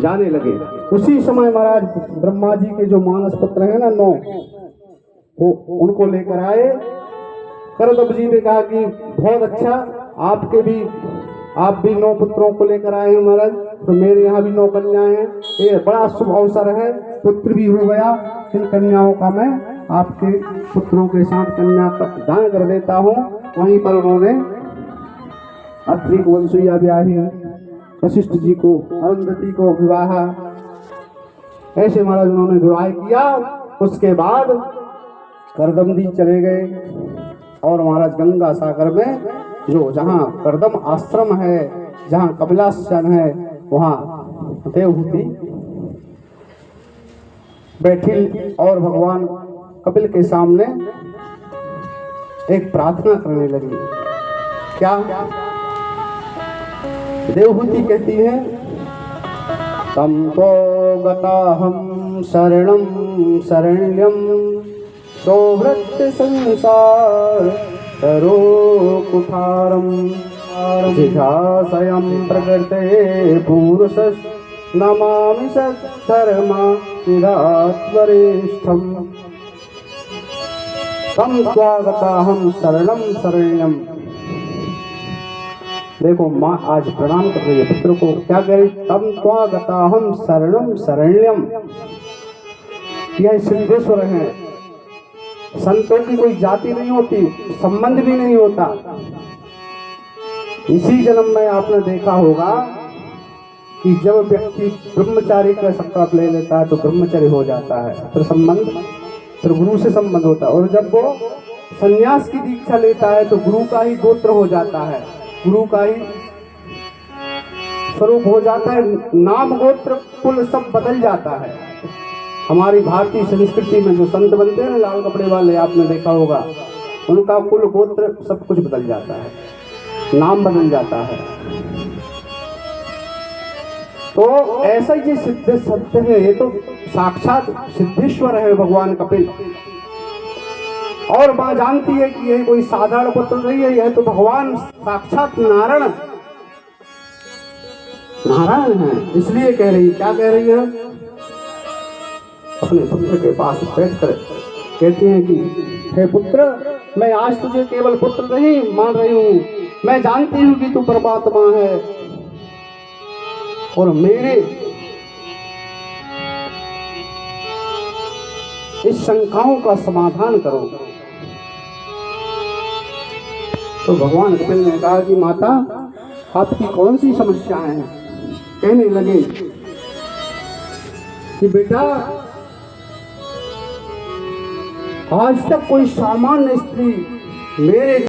जाने लगे। उसी समय महाराज ब्रह्मा जी के जो मानस पुत्र हैं ना 9, वो उनको लेकर आए। करदम जी ने कहा कि बहुत अच्छा, आप भी 9 पुत्रों को लेकर आए हैं महाराज, तो मेरे यहाँ भी 9 कन्याएं हैं। ये बड़ा शुभ अवसर है, पुत्र भी हो गया, इन कन्याओं का मैं आपके पुत्रों के साथ कन्या का दान कर देता हूँ। वहीं पर उन्होंने अत्रि को वंशुया ब्याही, वशिष्ठ जी को अरुंधति को विवाह, ऐसे महाराज उन्होंने विवाह किया। उसके बाद करदम जी चले गए और महाराज गंगा सागर में जो जहाँ करदम आश्रम है, जहाँ कपिलासन है, वहाँ देवहूति बैठी और भगवान कपिल के सामने एक प्रार्थना करने लगी। क्या? देवहूति कहती है, तम तो गताहं शरणं शरण्यं सौभृत्य संसार तरो कुठारं जिघासयं प्रकृते पुरुषस् नमामि सद्धर्मा चिरात्वरिष्ठम् तम त्वागताहं शरणं शरण्यं। देखो माँ आज प्रणाम कर रही है पुत्र को, क्या कह रही? तम त्वागताहं शरणं शरण्यम। यह सिद्धेश्वर है। संतों की कोई जाति नहीं होती, संबंध भी नहीं होता। इसी जन्म में आपने देखा होगा कि जब व्यक्ति ब्रह्मचारी का संकल्प ले लेता है तो ब्रह्मचारी हो जाता है, फिर गुरु से संबंध होता है। और जब वो संन्यास की दीक्षा लेता है तो गुरु का ही गोत्र हो जाता है, गुरु का ही स्वरूप हो जाता है। नाम गोत्र कुल सब बदल जाता है। हमारी भारतीय संस्कृति में जो संत बनते हैं ना, लाल कपड़े वाले, आपने देखा होगा, उनका कुल गोत्र सब कुछ बदल जाता है, नाम बदल जाता है। तो ऐसा ही सिद्ध सत्य है, ये तो साक्षात सिद्धेश्वर है भगवान कपिल। और मां जानती है कि यह कोई साधारण पुत्र नहीं है, यह तो भगवान साक्षात नारायण है। इसलिए कह रही, क्या कह रही है? अपने पुत्र के पास बैठकर कहती हैं कि हे पुत्र, मैं आज तुझे केवल पुत्र नहीं मान रही हूँ, मैं जानती हूँ कि तू परमात्मा है और मेरे इस शंकाओं का समाधान करो। तो भगवान कपिल ने कहा कि माता, आपकी कौन सी समस्याएं हैं? कहने लगे कि बेटा, आज तक कोई सामान्य स्त्री मेरे